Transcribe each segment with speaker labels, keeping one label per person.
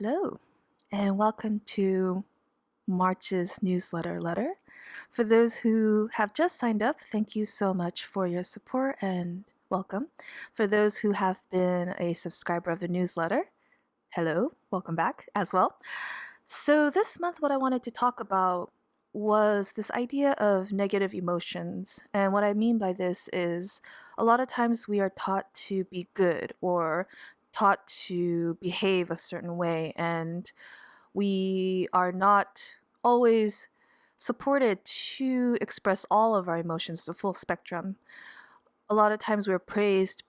Speaker 1: Hello, and welcome to March's newsletter letter. For those who have just signed up, thank you so much for your support and welcome. For those who have been a subscriber of the newsletter, hello, welcome back as well. So, this month, what I wanted to talk about was this idea of negative emotions. And what I mean by this is a lot of times we are taught to be good or taught to behave a certain way, and we are not always supported to express all of our emotions, the full spectrum. A lot of times we're praised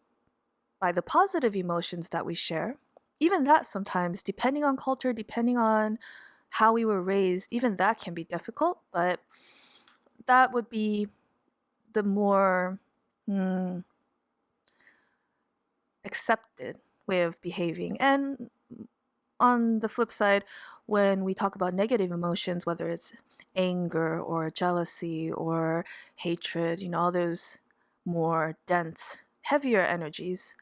Speaker 1: by the positive emotions that we share. Even that sometimes, depending on culture, depending on how we were raised, even that can be difficult, but that would be the more accepted way of behaving. And on the flip side, when we talk about negative emotions, whether it's anger or jealousy or hatred, all those more dense, heavier energies,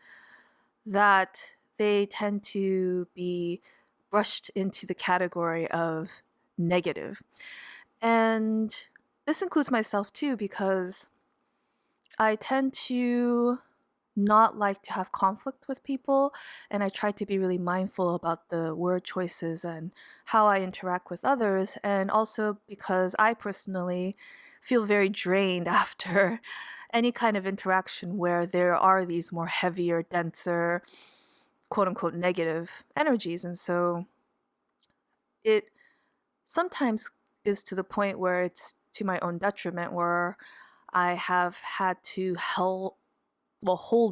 Speaker 1: that they tend to be brushed into the category of negative. And this includes myself too, because I tend to not like to have conflict with people, and I try to be really mindful about the word choices and how I interact with others, and also because I personally feel very drained after any kind of interaction where there are these more heavier, denser, quote unquote negative energies. And so it sometimes is to the point where it's to my own detriment, where I have had to hold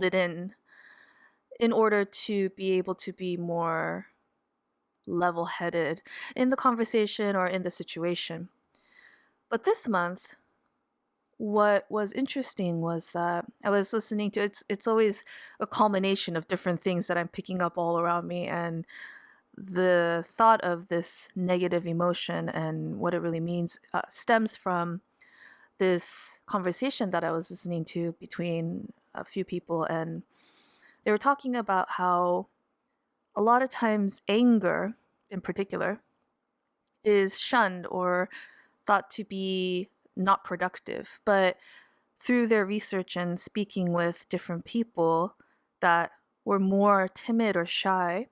Speaker 1: it in order to be able to be more level-headed in the conversation or in the situation. But this month, what was interesting was that I was listening to it's always a culmination of different things that I'm picking up all around me, and the thought of this negative emotion and what it really means stems from this conversation that I was listening to between a few people, and they were talking about how a lot of times anger in particular is shunned or thought to be not productive. But through their research and speaking with different people that were more timid or shy,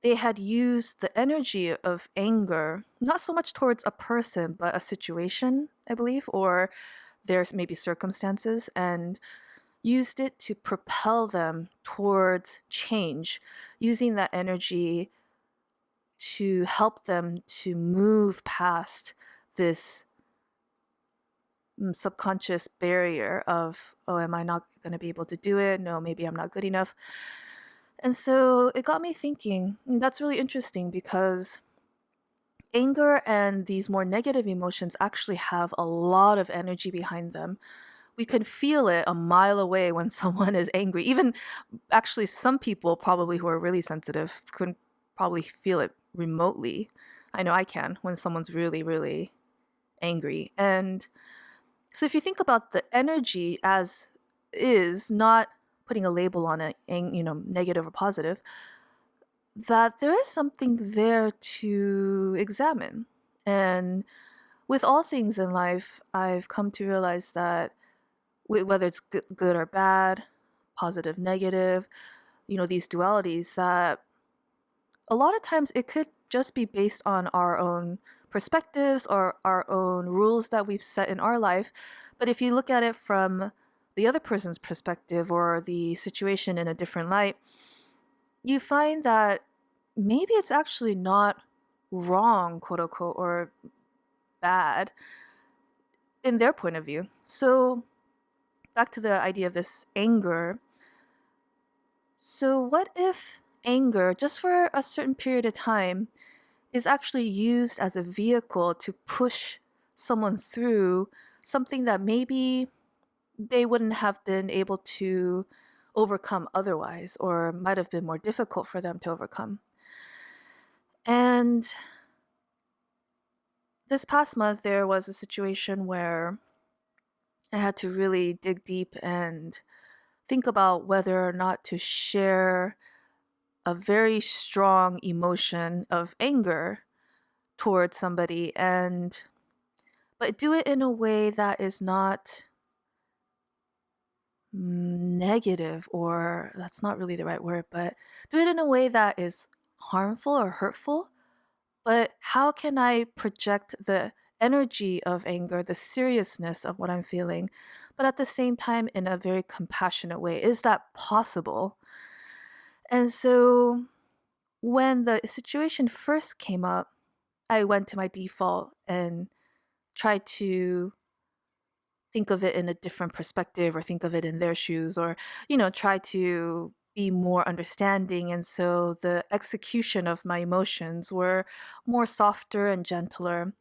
Speaker 1: they had used the energy of anger, not so much towards a person, but a situation, I believe, or there's maybe circumstances, and used it to propel them towards change, using that energy to help them to move past this subconscious barrier of, oh, am I not going to be able to do it? No, maybe I'm not good enough. And so it got me thinking, that's really interesting because anger and these more negative emotions actually have a lot of energy behind them. We can feel it a mile away when someone is angry. Even actually, some people probably who are really sensitive can probably feel it remotely. I know I can when someone's really, really angry. And so if you think about the energy as is, not putting a label on it, negative or positive, that there is something there to examine. And with all things in life, I've come to realize that whether it's good or bad, positive, negative, these dualities, that a lot of times it could just be based on our own perspectives or our own rules that we've set in our life. But if you look at it from the other person's perspective or the situation in a different light, you find that maybe it's actually not wrong, quote unquote, or bad in their point of view. So back to the idea of this anger. So what if anger, just for a certain period of time, is actually used as a vehicle to push someone through something that maybe they wouldn't have been able to overcome otherwise, or might have been more difficult for them to overcome? And this past month, there was a situation where I had to really dig deep and think about whether or not to share a very strong emotion of anger towards somebody, and but do it in a way that is not negative, or that's not really the right word, but do it in a way that is harmful or hurtful. But how can I project the energy of anger, the seriousness of what I'm feeling, but at the same time in a very compassionate way? Is that possible? And so when the situation first came up, I went to my default and tried to think of it in a different perspective, or think of it in their shoes, or, try to be more understanding. And so the execution of my emotions were more softer and gentler,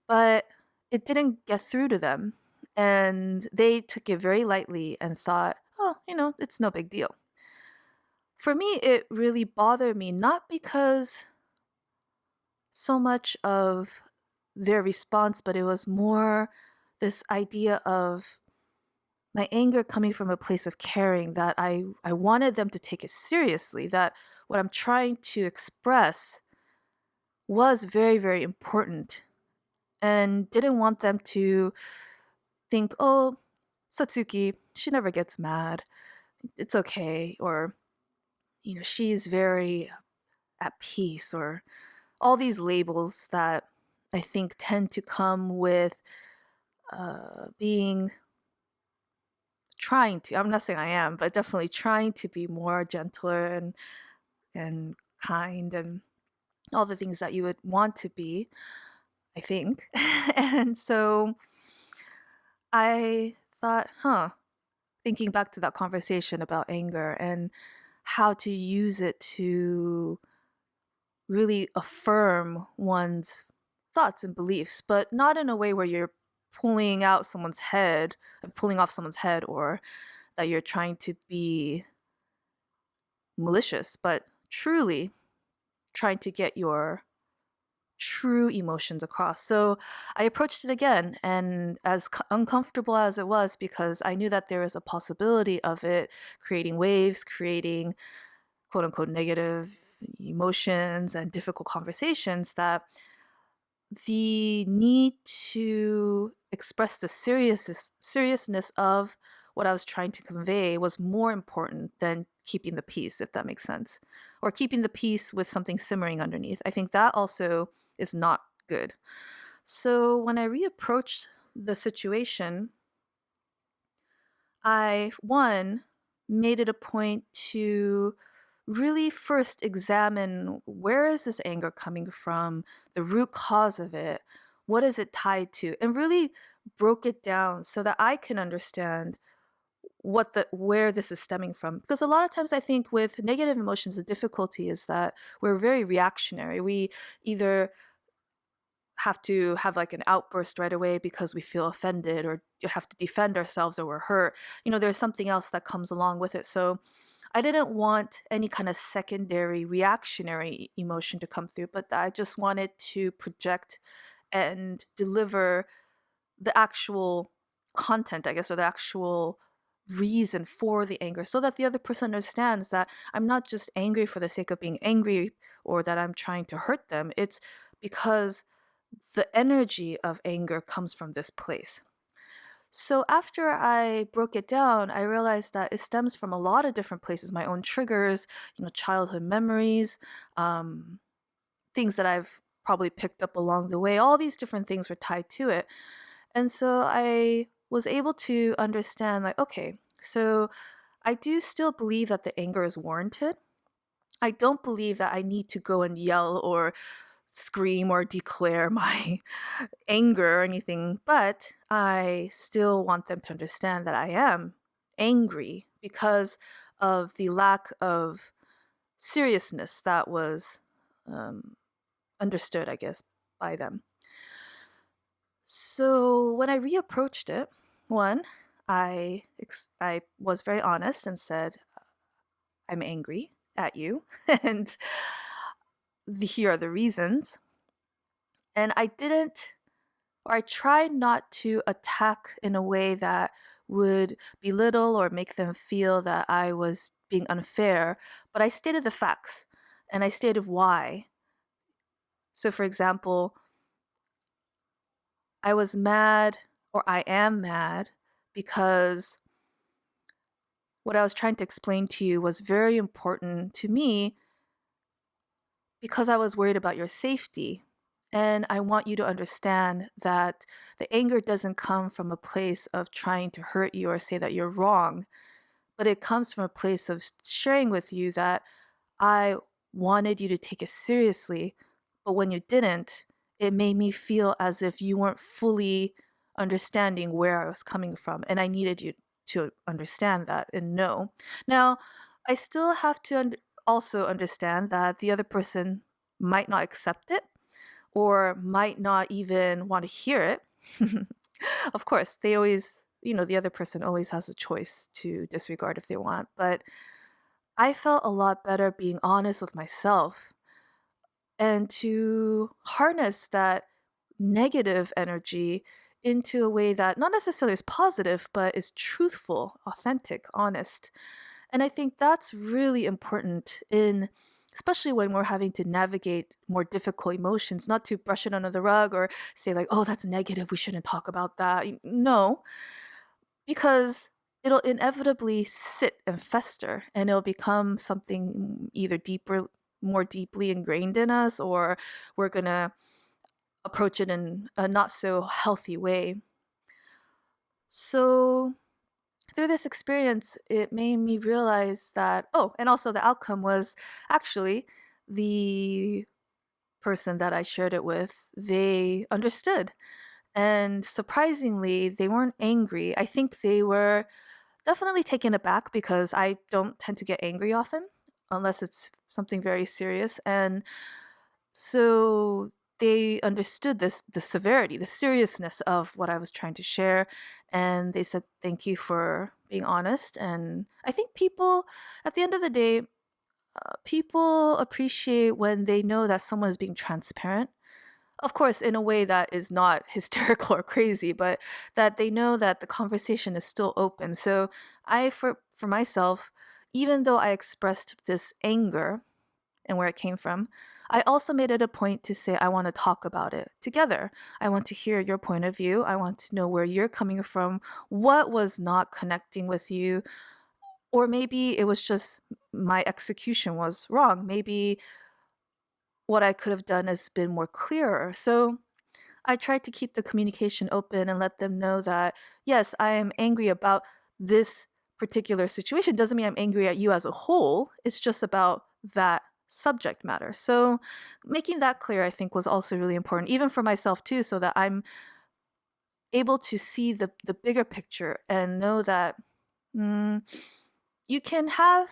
Speaker 1: but it didn't get through to them. And they took it very lightly and thought, oh, it's no big deal. For me, it really bothered me, not because so much of their response, but it was more this idea of my anger coming from a place of caring, that I wanted them to take it seriously, that what I'm trying to express was very, very important, and didn't want them to think, oh, Satsuki, she never gets mad. It's okay. Or, she's very at peace, or all these labels that I think tend to come with being trying to, I'm not saying I am, but definitely trying to be more gentler and kind, and all the things that you would want to be, I think. And so I thought, thinking back to that conversation about anger and how to use it to really affirm one's thoughts and beliefs, but not in a way where you're pulling out someone's head, pulling off someone's head, or that you're trying to be malicious, but truly trying to get your true emotions across. So I approached it again, and as uncomfortable as it was, because I knew that there was a possibility of it creating waves, creating quote unquote negative emotions and difficult conversations, that the need to express the seriousness of what I was trying to convey was more important than keeping the peace, if that makes sense. Or keeping the peace with something simmering underneath. I think that also is not good. So when I reapproached the situation, I, one, made it a point to really first examine, where is this anger coming from, the root cause of it, what is it tied to, and really broke it down so that I can understand where this is stemming from. Because a lot of times I think with negative emotions, the difficulty is that we're very reactionary. We either have to have like an outburst right away because we feel offended, or you have to defend ourselves, or we're hurt. There's something else that comes along with it. So I didn't want any kind of secondary reactionary emotion to come through, but I just wanted to project and deliver the actual content, I guess, or the actual reason for the anger, so that the other person understands that I'm not just angry for the sake of being angry, or that I'm trying to hurt them. It's because the energy of anger comes from this place. So after I broke it down, I realized that it stems from a lot of different places, my own triggers, childhood memories, things that I've probably picked up along the way. All these different things were tied to it. And so I was able to understand, like, okay, so I do still believe that the anger is warranted. I don't believe that I need to go and yell or scream or declare my anger or anything, but I still want them to understand that I am angry because of the lack of seriousness that was understood, I guess, by them. So when I reapproached it, one, I was very honest and said, I'm angry at you, and here are the reasons. And I tried not to attack in a way that would belittle or make them feel that I was being unfair, but I stated the facts and I stated why. So, for example, I was mad, or I am mad, because what I was trying to explain to you was very important to me because I was worried about your safety. And I want you to understand that the anger doesn't come from a place of trying to hurt you or say that you're wrong, but it comes from a place of sharing with you that I wanted you to take it seriously, but when you didn't, it made me feel as if you weren't fully understanding where I was coming from, and I needed you to understand that and know. Now, I still have to also understand that the other person might not accept it or might not even want to hear it. Of course, they always, the other person always has a choice to disregard if they want, but I felt a lot better being honest with myself and to harness that negative energy into a way that not necessarily is positive, but is truthful, authentic, honest. And I think that's really important in, especially when we're having to navigate more difficult emotions, not to brush it under the rug or say like, oh, that's negative, we shouldn't talk about that. No, because it'll inevitably sit and fester and it'll become something either deeper, more deeply ingrained in us, or we're going to approach it in a not so healthy way. So through this experience, it made me realize that, oh, and also the outcome was actually the person that I shared it with, they understood. And surprisingly, they weren't angry. I think they were definitely taken aback because I don't tend to get angry often unless it's something very serious. And so they understood the severity, the seriousness of what I was trying to share. And they said, thank you for being honest. And I think people, at the end of the day, people appreciate when they know that someone is being transparent. Of course, in a way that is not hysterical or crazy, but that they know that the conversation is still open. So for myself, even though I expressed this anger and where it came from, I also made it a point to say, I want to talk about it together. I want to hear your point of view. I want to know where you're coming from, what was not connecting with you, or maybe it was just my execution was wrong. Maybe what I could have done has been more clearer. So I tried to keep the communication open and let them know that, yes, I am angry about this particular situation. Doesn't mean I'm angry at you as a whole. It's just about that subject matter. So making that clear, I think, was also really important, even for myself too, so that I'm able to see the bigger picture and know that you can have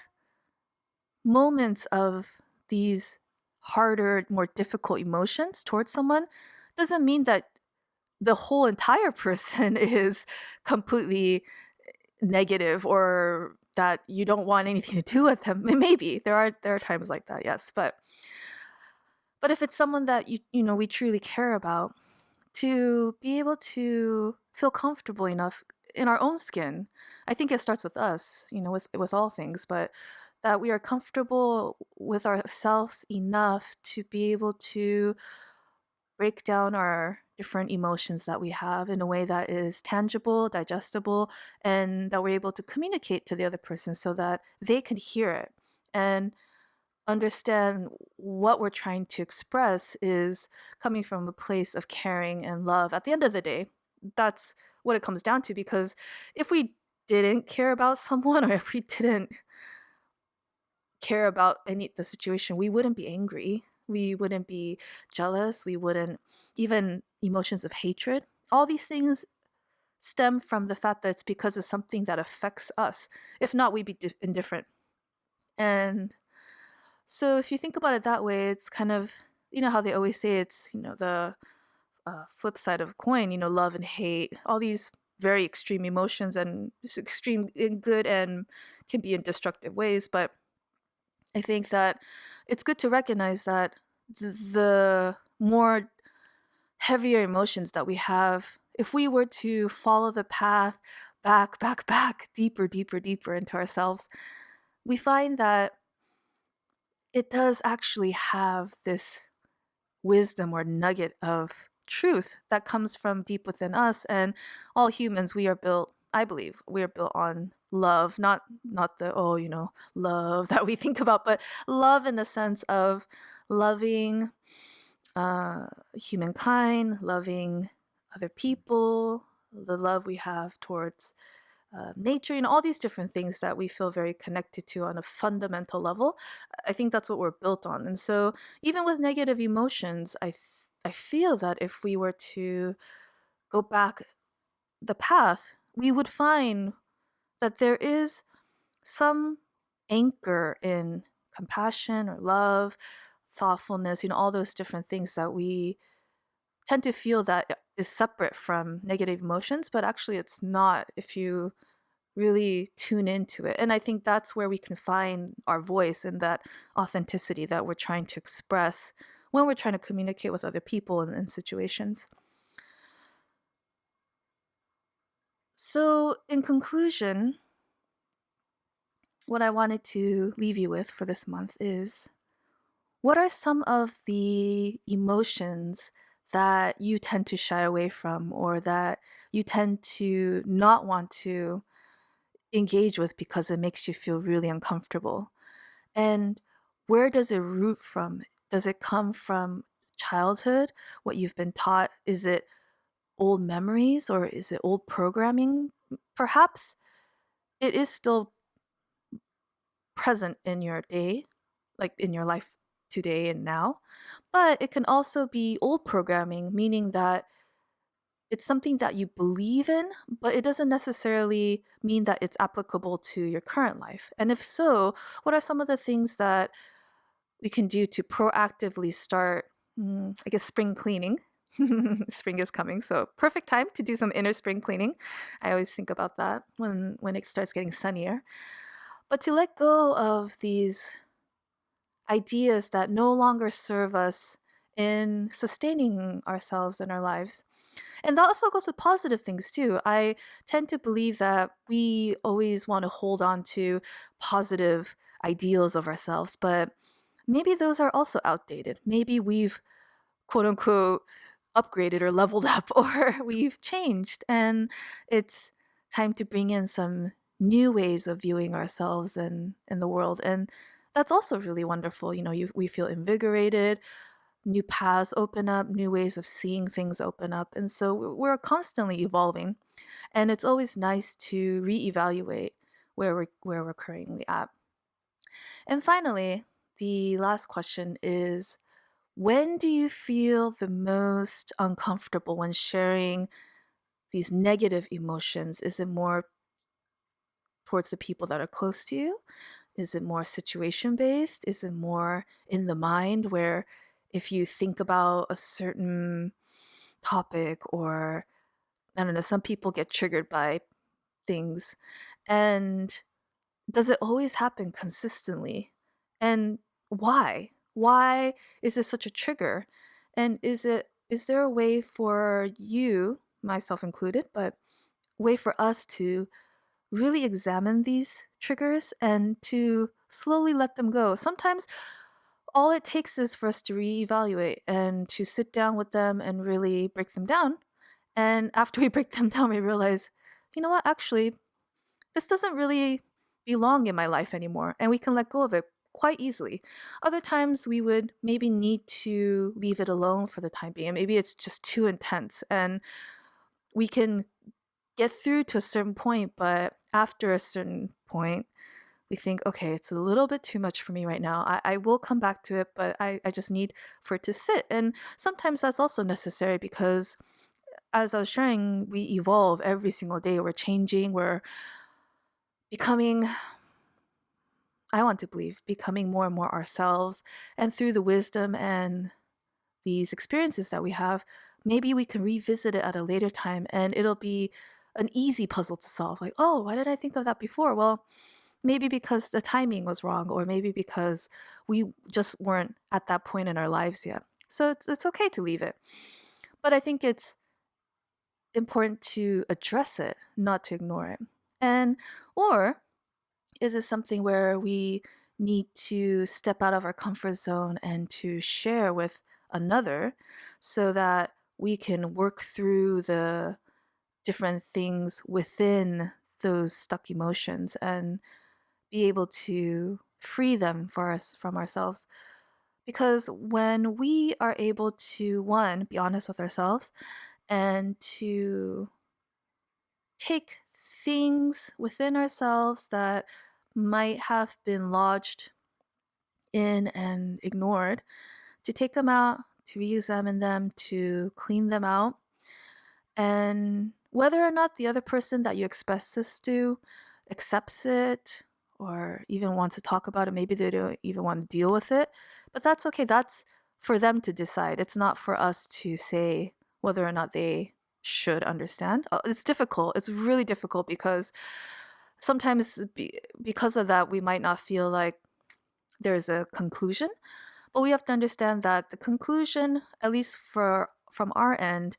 Speaker 1: moments of these harder, more difficult emotions towards someone. Doesn't mean that the whole entire person is completely negative or that you don't want anything to do with them. Maybe there are times like that, yes, but if it's someone that we truly care about, to be able to feel comfortable enough in our own skin. I think it starts with us, with all things, but that we are comfortable with ourselves enough to be able to break down our different emotions that we have in a way that is tangible, digestible, and that we're able to communicate to the other person so that they can hear it and understand what we're trying to express is coming from a place of caring and love. At the end of the day, that's what it comes down to, because if we didn't care about someone or if we didn't care about the situation, we wouldn't be angry. We wouldn't be jealous. We wouldn't even emotions of hatred. All these things stem from the fact that it's because of something that affects us. If not, we'd be indifferent. And so if you think about it that way, it's kind of, how they always say it's, the flip side of a coin, love and hate, all these very extreme emotions, and just extreme in good and can be in destructive ways. But I think that it's good to recognize that the more heavier emotions that we have, if we were to follow the path back, deeper, deeper, deeper into ourselves, we find that it does actually have this wisdom or nugget of truth that comes from deep within us. And all humans, we are built, I believe we are built on love, not the, oh, love that we think about, but love in the sense of loving humankind, loving other people, the love we have towards nature, all these different things that we feel very connected to on a fundamental level. I think that's what we're built on. And so, even with negative emotions, I feel that if we were to go back the path, we would find that there is some anchor in compassion or love, thoughtfulness, all those different things that we tend to feel that is separate from negative emotions, but actually it's not if you really tune into it. And I think that's where we can find our voice and that authenticity that we're trying to express when we're trying to communicate with other people and in situations. So, in conclusion, what I wanted to leave you with for this month is, what are some of the emotions that you tend to shy away from, or that you tend to not want to engage with because it makes you feel really uncomfortable? And where does it root from? Does it come from childhood, what you've been taught? Is it old memories, or is it old programming? Perhaps it is still present in your day, like in your life today and now, but it can also be old programming, meaning that it's something that you believe in, but it doesn't necessarily mean that it's applicable to your current life. And if so, what are some of the things that we can do to proactively start, I guess, spring cleaning? Spring is coming, so perfect time to do some inner spring cleaning. I always think about that when it starts getting sunnier. But to let go of these ideas that no longer serve us in sustaining ourselves in our lives. And that also goes with positive things too. I tend to believe that we always want to hold on to positive ideals of ourselves, but maybe those are also outdated. Maybe we've, quote unquote, upgraded or leveled up, or we've changed, and it's time to bring in some new ways of viewing ourselves and in the world. And that's also really wonderful. We feel invigorated, new paths open up, new ways of seeing things open up. And so we're constantly evolving. And it's always nice to reevaluate where we're currently at. And finally, the last question is, when do you feel the most uncomfortable when sharing these negative emotions? Is it more towards the people that are close to you? Is it more situation based? Is it more in the mind, where if you think about a certain topic, or I don't know, some people get triggered by things, and does it always happen consistently? And why? Why is this such a trigger? And is there a way for you, myself included, but way for us to really examine these triggers and to slowly let them go? Sometimes all it takes is for us to reevaluate and to sit down with them and really break them down. And after we break them down, we realize, you know what, actually, this doesn't really belong in my life anymore. And we can let go of it quite easily. Other times we would maybe need to leave it alone for the time being. Maybe it's just too intense, and we can get through to a certain point, but after a certain point, we think, okay, it's a little bit too much for me right now. I will come back to it, but I just need for it to sit. And sometimes that's also necessary because, as I was sharing, we evolve every single day. We're changing, we're becoming, I want to believe, becoming more and more ourselves. And through the wisdom and these experiences that we have, maybe we can revisit it at a later time and it'll be an easy puzzle to solve. Like, oh, why did I think of that before? Well, maybe because the timing was wrong, or maybe because we just weren't at that point in our lives yet. So it's okay to leave it. But I think it's important to address it, not to ignore it? And or is it something where we need to step out of our comfort zone and to share with another so that we can work through the different things within those stuck emotions and be able to free them for us from ourselves? Because when we are able to, one, be honest with ourselves and to take things within ourselves that might have been lodged in and ignored, to take them out, to re examine them, to clean them out, and whether or not the other person that you express this to accepts it or even wants to talk about it, maybe they don't even want to deal with it, but that's okay. That's for them to decide. It's not for us to say whether or not they should understand. It's difficult. It's really difficult because sometimes because of that, we might not feel like there's a conclusion, but we have to understand that the conclusion, at least from our end,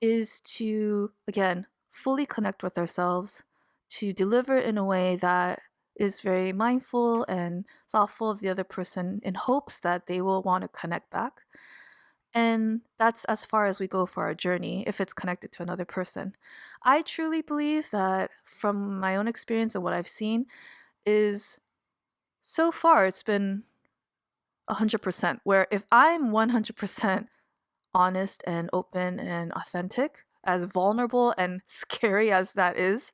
Speaker 1: is to, again, fully connect with ourselves, to deliver in a way that is very mindful and thoughtful of the other person in hopes that they will want to connect back. And that's as far as we go for our journey if it's connected to another person. I truly believe that from my own experience and what I've seen is so far it's been 100%, where if I'm 100% honest and open and authentic, as vulnerable and scary as that is,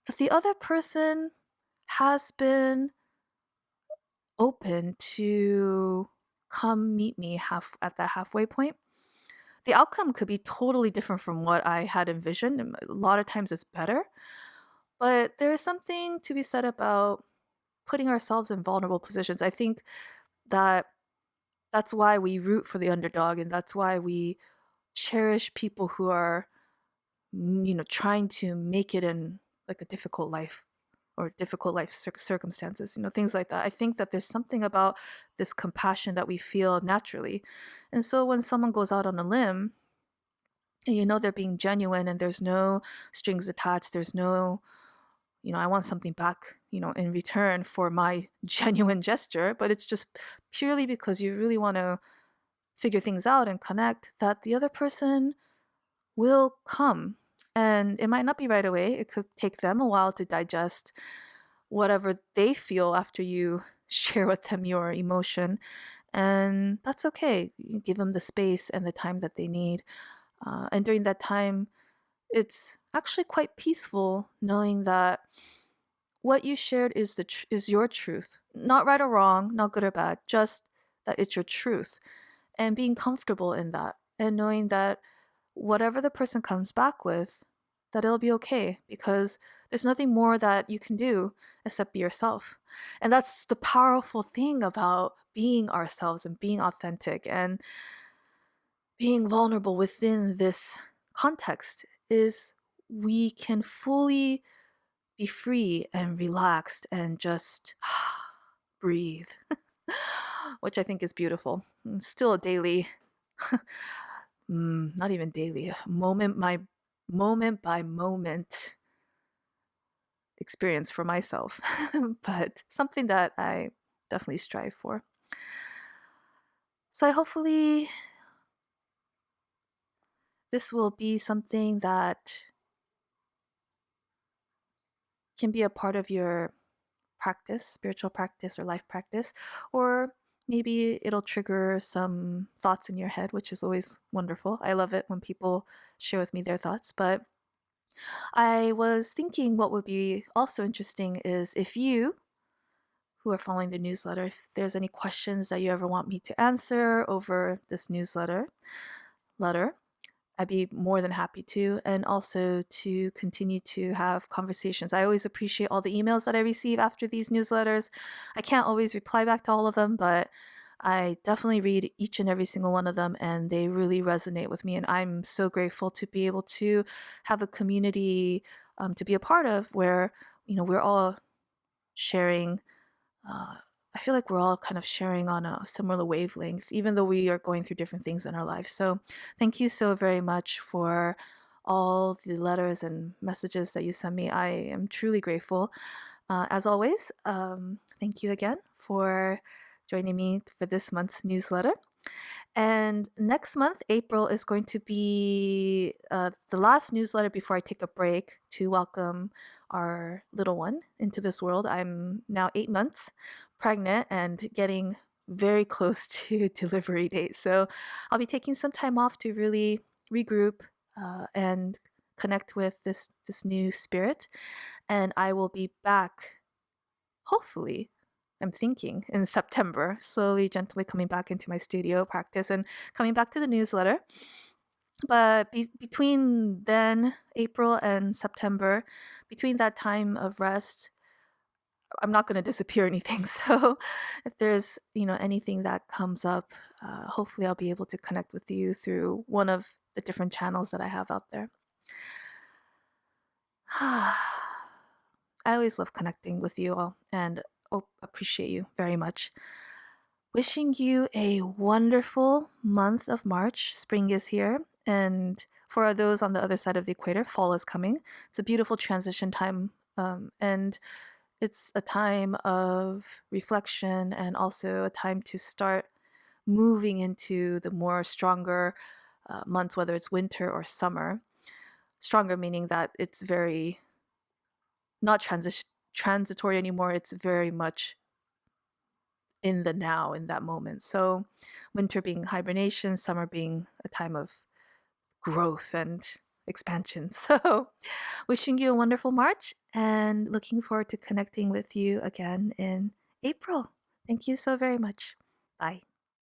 Speaker 1: that the other person has been open to come meet me at that halfway point, the outcome could be totally different from what I had envisioned. And a lot of times it's better, but there is something to be said about putting ourselves in vulnerable positions. I think that that's why we root for the underdog, and that's why we cherish people who are, trying to make it in like a difficult life or difficult life circumstances, things like that. I think that there's something about this compassion that we feel naturally. And so when someone goes out on a limb and they're being genuine and there's no strings attached, there's no, I want something back, in return for my genuine gesture, but it's just purely because you really want to figure things out and connect, that the other person will come. And it might not be right away. It could take them a while to digest whatever they feel after you share with them your emotion. And that's okay. You give them the space and the time that they need. And during that time, it's actually quite peaceful knowing that what you shared is your truth. Not right or wrong, not good or bad, just that it's your truth. And being comfortable in that and knowing that whatever the person comes back with, that it'll be okay because there's nothing more that you can do except be yourself. And that's the powerful thing about being ourselves and being authentic and being vulnerable within this context is we can fully be free and relaxed and just breathe, which I think is beautiful. Still a daily not even daily, moment by moment experience for myself, but something that I definitely strive for. So hopefully this will be something that can be a part of your practice, spiritual practice or life practice, or maybe it'll trigger some thoughts in your head, which is always wonderful. I love it when people share with me their thoughts. But I was thinking what would be also interesting is if you, who are following the newsletter, if there's any questions that you ever want me to answer over this letter, I'd be more than happy to, and also to continue to have conversations. I always appreciate all the emails that I receive after these newsletters. I can't always reply back to all of them, but I definitely read each and every single one of them, and they really resonate with me. And I'm so grateful to be able to have a community to be a part of where, we're all sharing. I feel like we're all kind of sharing on a similar wavelength, even though we are going through different things in our lives. So thank you so very much for all the letters and messages that you send me. I am truly grateful. As always, thank you again for joining me for this month's newsletter. And next month, April, is going to be the last newsletter before I take a break to welcome our little one into this world. I'm now 8 months pregnant and getting very close to delivery date. So I'll be taking some time off to really regroup and connect with this new spirit. And I will be back, hopefully, I'm thinking in September, slowly, gently coming back into my studio practice and coming back to the newsletter. But between then, April and September, between that time of rest, I'm not going to disappear or anything. So if there's, anything that comes up, hopefully I'll be able to connect with you through one of the different channels that I have out there. I always love connecting with you all and appreciate you very much. Wishing you a wonderful month of March. Spring is here, and for those on the other side of the equator, fall is coming. It's a beautiful transition time, and it's a time of reflection and also a time to start moving into the more stronger months, whether it's winter or summer. Stronger meaning that it's very not transitory anymore. It's very much in the now, in that moment. So winter being hibernation, summer being a time of growth and expansion. So wishing you a wonderful March and looking forward to connecting with you again in April. Thank you so very much. Bye.